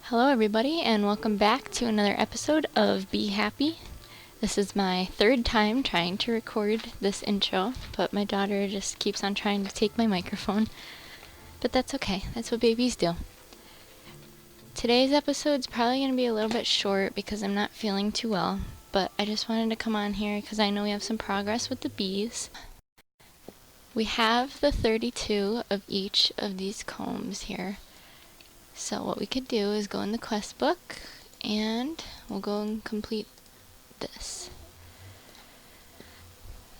Hello everybody and welcome back to another episode of Be Happy. This is my third time trying to record this intro, but my daughter just keeps on trying to take my microphone. But that's okay, that's what babies do. Today's episode's probably going to be a little bit short because I'm not feeling too well, but I just wanted to come on here because I know we have some progress with the bees. We have the 32 of each of these combs here. So what we could do is go in the quest book and we'll go and complete this.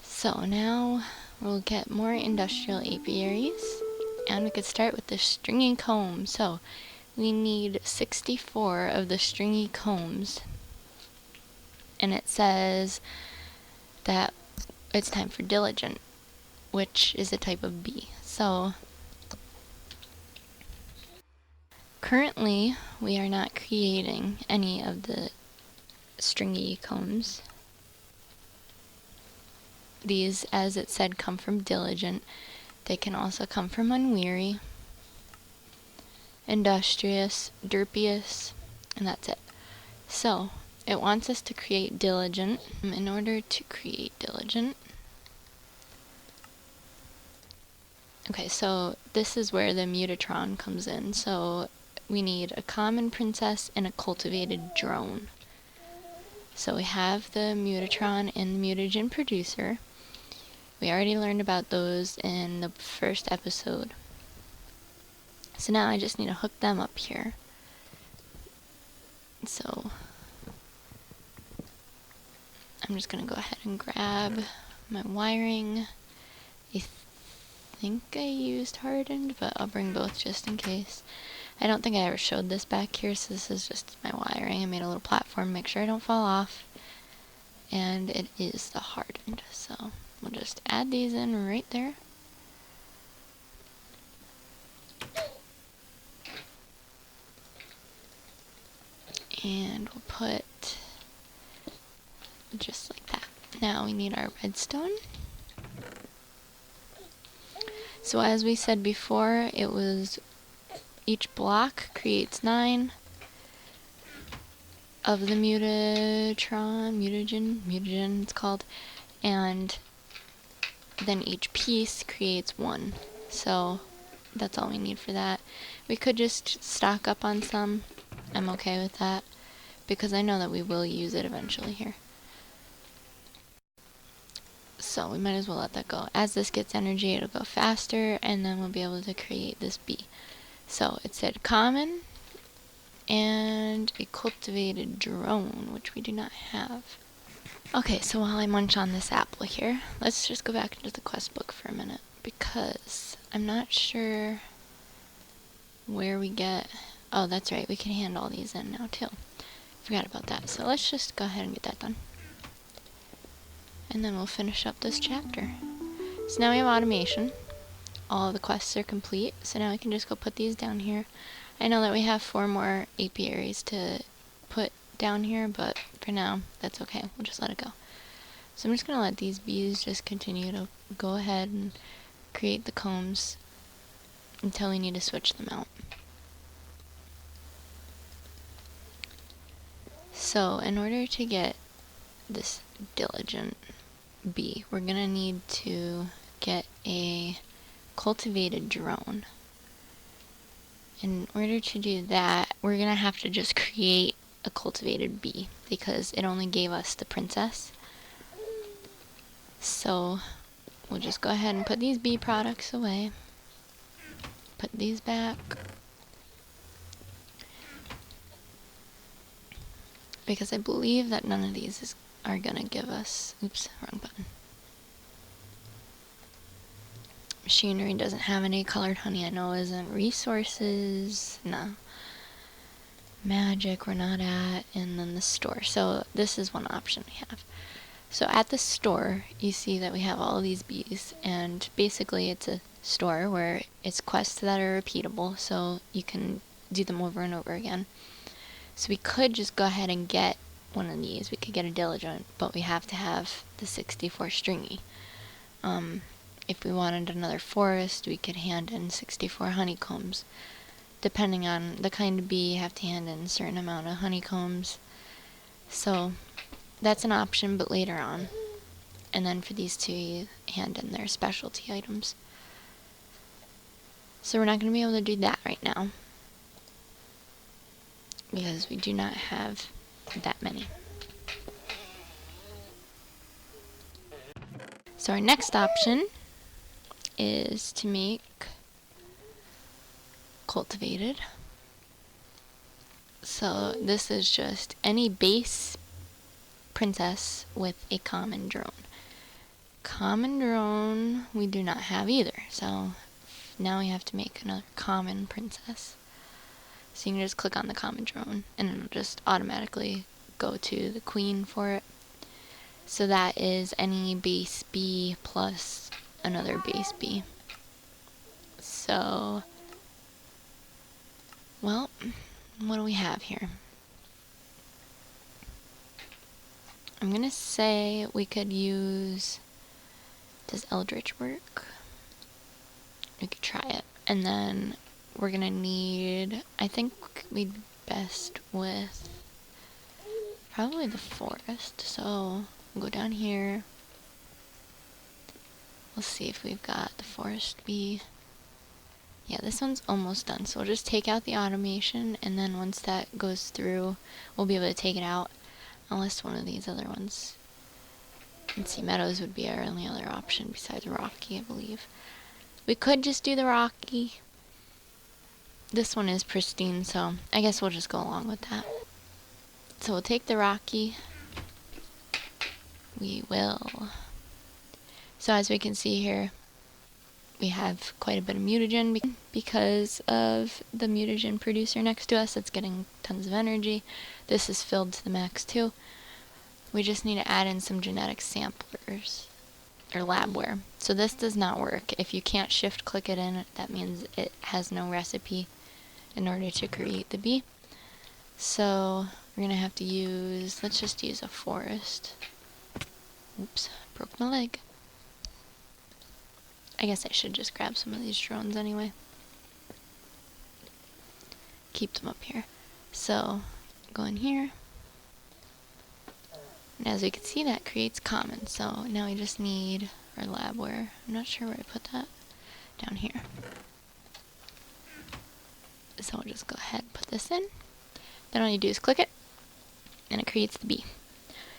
So now we'll get more industrial apiaries and we could start with the stringy comb. So we need 64 of the stringy combs and it says that it's time for diligent, which is a type of bee. So currently, we are not creating any of the stringy combs. These, as it said, come from diligent. They can also come from unweary, industrious, derpious, and that's it. So, it wants us to create diligent. In order to create diligent, okay, so this is where the mutatron comes in. So we need a common princess and a cultivated drone. So we have the mutatron and the mutagen producer. We already learned about those in the first episode. So now I just need to hook them up here. So I'm just going to go ahead and grab my wiring. I think I used hardened, but I'll bring both just in case. I don't think I ever showed this back here, so this is just my wiring. I made a little platform, make sure I don't fall off. And it is the hardened, so we'll just add these in right there. And we'll put just like that. Now we need our redstone. So as we said before, it was each block creates 9 of the mutagen it's called, and then each piece creates 1. So that's all we need for that. We could just stock up on some. I'm okay with that because I know that we will use it eventually here. So we might as well let that go. As this gets energy, it'll go faster, and then we'll be able to create this bee. So it said common and a cultivated drone, which we do not have. Okay, so while I munch on this apple here, let's just go back into the quest book for a minute, because I'm not sure where we get... Oh, that's right, we can hand all these in now too. Forgot about that. So let's just go ahead and get that done. And then we'll finish up this chapter. So now we have automation. All of the quests are complete, so now I can just go put these down here. I know that we have 4 more apiaries to put down here, but for now, that's okay. We'll just let it go. So I'm just going to let these bees just continue to go ahead and create the combs until we need to switch them out. So in order to get this diligent bee, we're going to need to get a cultivated drone. In order to do that, we're going to have to just create a cultivated bee because it only gave us the princess. So we'll just go ahead and put these bee products away. Put these back. Because I believe that none of these are going to give us... Oops, wrong button. Machinery doesn't have any. Colored honey I know isn't. Resources, no. Magic we're not at. And then the store. So this is one option we have. So at the store you see that we have all these bees, and basically it's a store where it's quests that are repeatable, so you can do them over and over again. So we could just go ahead and get one of these. We could get a diligent, but we have to have the 64 stringy. If we wanted another forest, we could hand in 64 honeycombs. depending on the kind of bee, you have to hand in a certain amount of honeycombs. So that's an option, but later on. And then for these two, you hand in their specialty items. So we're not going to be able to do that right now, because we do not have that many. So our next option is to make cultivated. So this is just any base princess with a common drone. Common drone we do not have either, so now we have to make another common princess. So you can just click on the common drone and it'll just automatically go to the queen for it. So that is any base bee plus another base bee. So, well, what do we have here? I'm gonna say we could use, does Eldritch work? We could try it. And then we're gonna need, I think we'd be best with probably the forest. So we'll go down here. We'll see if we've got the forest bee. Yeah, this one's almost done. So we'll just take out the automation, and then once that goes through, we'll be able to take it out. Unless one of these other ones. Let's see, meadows would be our only other option besides rocky, I believe. We could just do the rocky. This one is pristine, so I guess we'll just go along with that. So we'll take the rocky. We will. So as we can see here, we have quite a bit of mutagen because of the mutagen producer next to us. It's getting tons of energy. This is filled to the max too. We just need to add in some genetic samplers or labware. So this does not work. If you can't shift click it in, that means it has no recipe in order to create the bee. So we're gonna have to use, let's just use a forest. Oops, broke my leg. I guess I should just grab some of these drones anyway. Keep them up here. So go in here. And as we can see, that creates common. So now we just need our labware. I'm not sure where I put that. Down here. So we'll just go ahead and put this in. Then all you do is click it, and it creates the bee.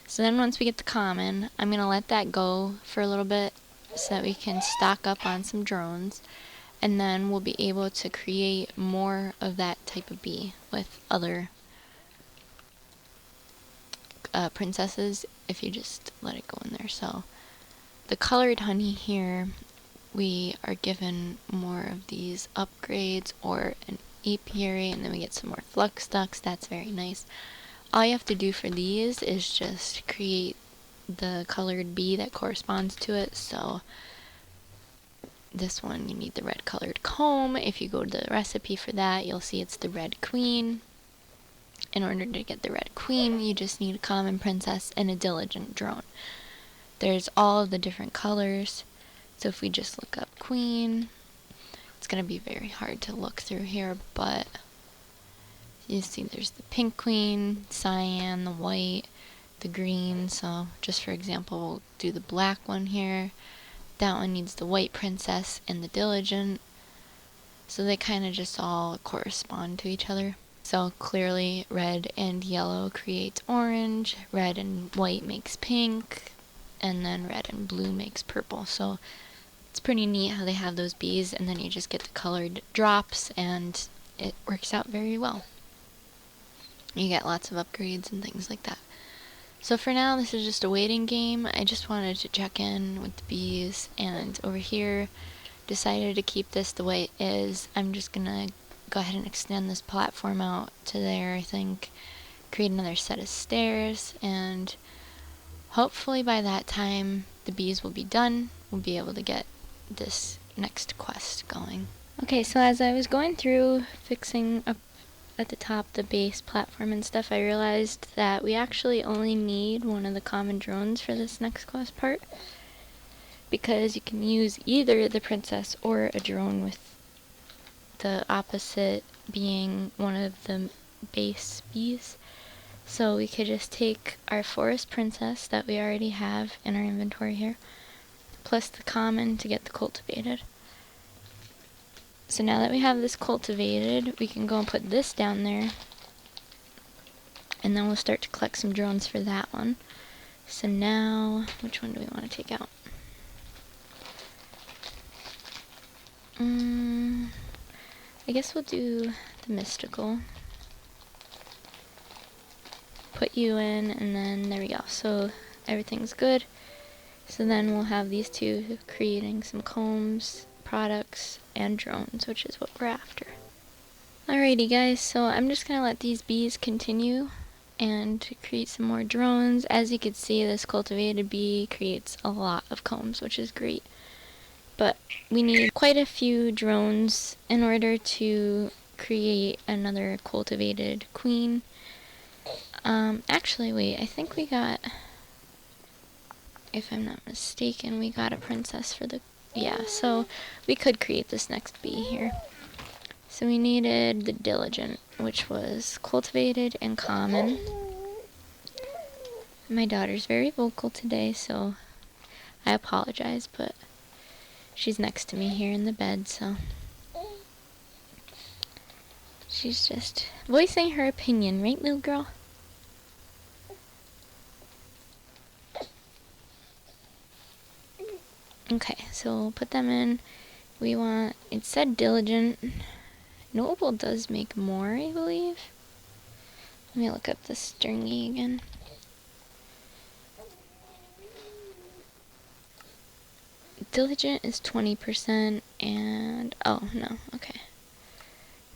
So then once we get the common, I'm going to let that go for a little bit so that we can stock up on some drones. And then we'll be able to create more of that type of bee with other princesses if you just let it go in there. So the colored honey here, we are given more of these upgrades or an apiary, and then we get some more flux ducts. That's very nice. All you have to do for these is just create the colored bee that corresponds to it. So this one, you need the red colored comb. If you go to the recipe for that, you'll see it's the red queen. In order to get the red queen, you just need a common princess and a diligent drone. There's all of the different colors. So if we just look up queen, it's going to be very hard to look through here, but you see there's the pink queen, cyan, the white, the green. So just for example, we'll do the black one here. That one needs the white princess and the diligent. So they kind of just all correspond to each other. So clearly red and yellow creates orange, red and white makes pink, and then red and blue makes purple. So it's pretty neat how they have those bees, and then you just get the colored drops, and it works out very well. You get lots of upgrades and things like that. So for now, this is just a waiting game. I just wanted to check in with the bees, and over here, decided to keep this the way it is. I'm just gonna go ahead and extend this platform out to there, I think. Create another set of stairs, and hopefully by that time, the bees will be done. We'll be able to get this next quest going. Okay, so as I was going through fixing up at the top the base platform and stuff, I realized that we actually only need one of the common drones for this next quest part, because you can use either the princess or a drone with the opposite being one of the base bees. So we could just take our forest princess that we already have in our inventory here, plus the common to get the cultivated. So now that we have this cultivated, we can go and put this down there, and then we'll start to collect some drones for that one. So now, which one do we want to take out? I guess we'll do the mystical. Put you in, and then there we go. So everything's good. So then we'll have these two creating some combs, products, and drones, which is what we're after. Alrighty guys, so I'm just gonna let these bees continue and create some more drones. As you can see, this cultivated bee creates a lot of combs, which is great. But we need quite a few drones in order to create another cultivated queen. Actually, wait, I think we got, if I'm not mistaken, we got a princess for the, yeah, so we could create this next bee here. So we needed the diligent, which was cultivated and common. My daughter's very vocal today, so I apologize, but she's next to me here in the bed, so she's just voicing her opinion, right, little girl? Okay, so we'll put them in. We want, it said diligent. Noble does make more, I believe. Let me look up the stringy again. Diligent is 20%, and, oh, no, okay.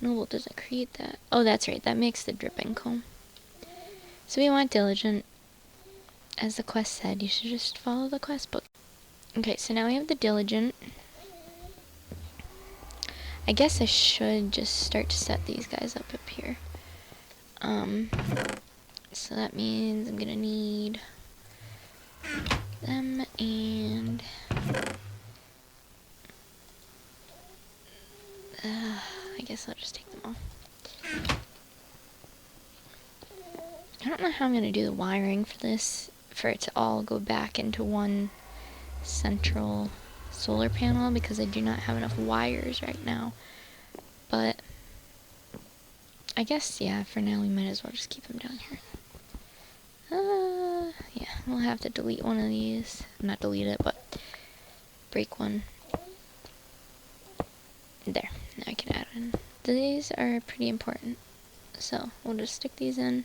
Noble doesn't create that. Oh, that's right, that makes the dripping comb. So we want diligent. As the quest said, you should just follow the quest book. Okay, so now we have the diligent. I guess I should just start to set these guys up here. So that means I'm gonna need them, and I guess I'll just take them off. I don't know how I'm gonna do the wiring for this, for it to all go back into one central solar panel, because I do not have enough wires right now. But I guess, yeah, for now we might as well just keep them down here. Yeah, we'll have to delete one of these. Not delete it, but break one. There, now I can add it in. These are pretty important, so we'll just stick these in.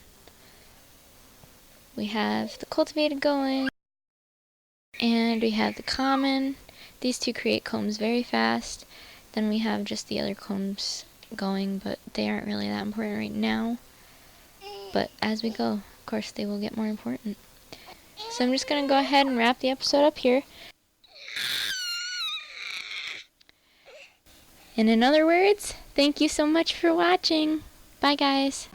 We have the cultivated going, and we have the common. These two create combs very fast. Then we have just the other combs going, but they aren't really that important right now. But as we go, of course, they will get more important. So I'm just going to go ahead and wrap the episode up here. And in other words, thank you so much for watching. Bye, guys.